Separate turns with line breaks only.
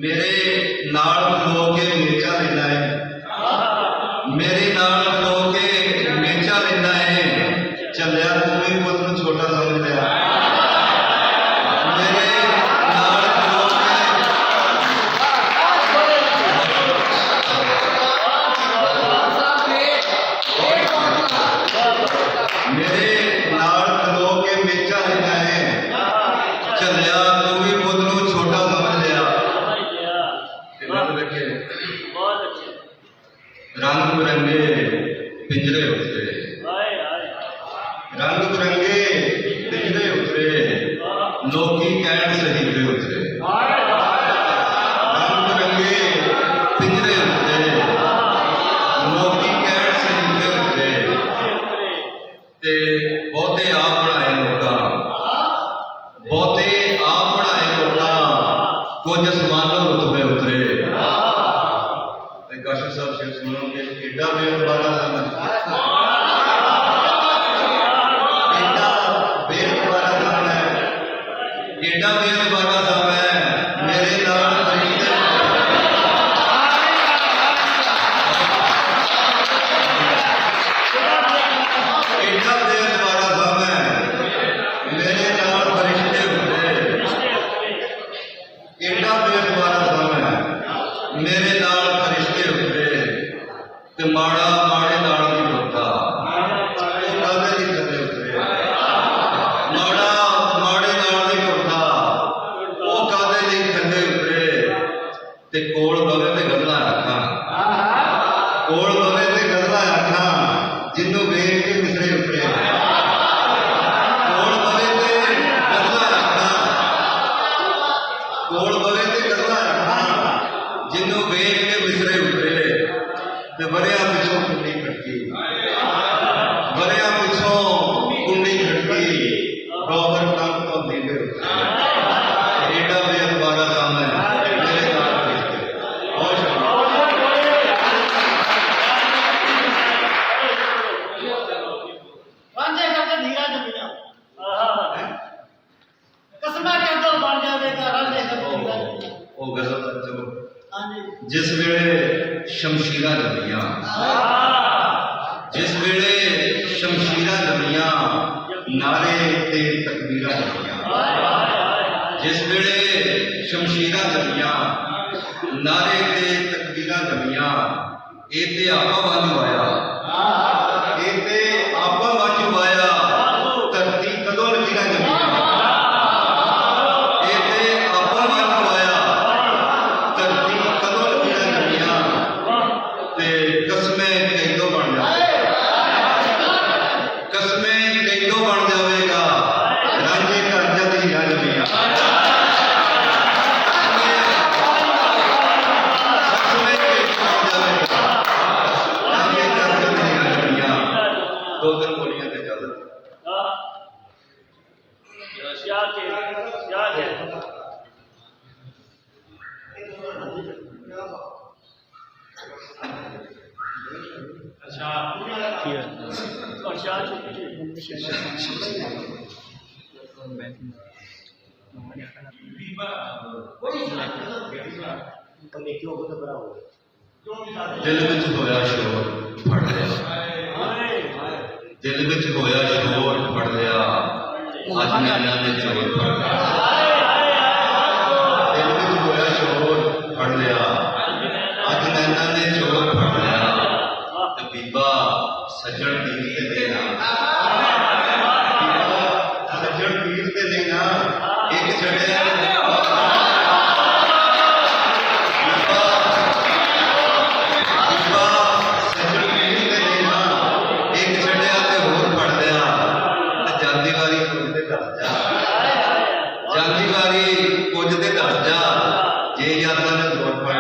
मेरे नाल खलो के मेचा लेना है, मेरे नाल खलो के मेचा लेना है, चलिया तू भी पुत नूं छोटा समझ लिया। मेरे नाल खलो के मेचा लेना है, चलिया तू भी पुत नूं छोटा समझ लिया। रंग बिरंगे पिंजरे उतरे, रंग बिरंगे पिंजरे उतरे, लोकी कहण शहीदे उतरे। रंग बिरंगे पिंजरे उतरे, लोकी कहण शहीदे उतरे, ते बहुते आप बनाए लोकां, बहुते आप बनाए लोकां, कुछ समानों रुतबे उतरे। काशी साहब शेर सुनो कि एडा बेअदबारा समय, एडा बेअदबारा समय, एडा बेअदबारा समय, मेरे नाल फरिश्ते, एडा बेअदबारा समय, मेरे नाल फरिश्ते उतरे। एडा बेअदबारा समय, मेरे नाल फरिश्ते उतरे, ते माड़ा माड़े नाल नहीं टुरदा, कादे लई थल्ले उतरे। माड़ा माड़े नाल नहीं टुरदा, वो कादे लई थल्ले उतरे, ते कोल बवे ते गल्लां आखां, कोल बवे ते गल्लां आखां, जिन्नू वेख के मिसरे उतरे। कोल बवे ते गल्लां आखां, कोल बवे ते गल्लां आखां, जिन्नू वेख के मिसरे उतरे। ते वरिया पिछों कुंडी खड़की, वरिया पिछों कुंडी खड़की, डॉगर तंग तो दीदे उतरे। एडा बेअदबारा काम है मेरे नाल फरिश्ते। बहुत
वांदे करके धीरा जमीना कसमा कहता बन जाएगा रंदे करके धीरा जमीना।
वो गजल तक चलो।
हां जी
जिस वेले शमशीरां लगियां, जिस वेले शमशीरां लगियां, नारे ते तकबीरां लगियां। जिस वेले शमशीरां लगियां, नारे ते तकबीरां लगियां, ये ते आपा वांजू आया, ये ते आपा वांजू आया, धरती कदों लकीरां जमीयां। ये ते आपा वांजू आया, धरती कदों लकीरां जमीयां, ते कसमें कैदों बन जाए, कसमें कैदों बन जाएगा, रांझे घर जद हीरा जमीयां। दो दिन बोलियां ते इजाजत। दिल विच होया शोर फड़ लिया, दिल विच होया शोर फड़ लिया, अज नैना ने चोर फड़ लिया। दिल विच होया शोर फड़ लिया, अज नैना ने चोर फड़ लिया, ते बीबा सज्जण पीर ते देना, बीबा सज्जण पीर ते देना, एक छड़िया जाती वारी कुछ ते दस जा, जे यादां ने जोर पड़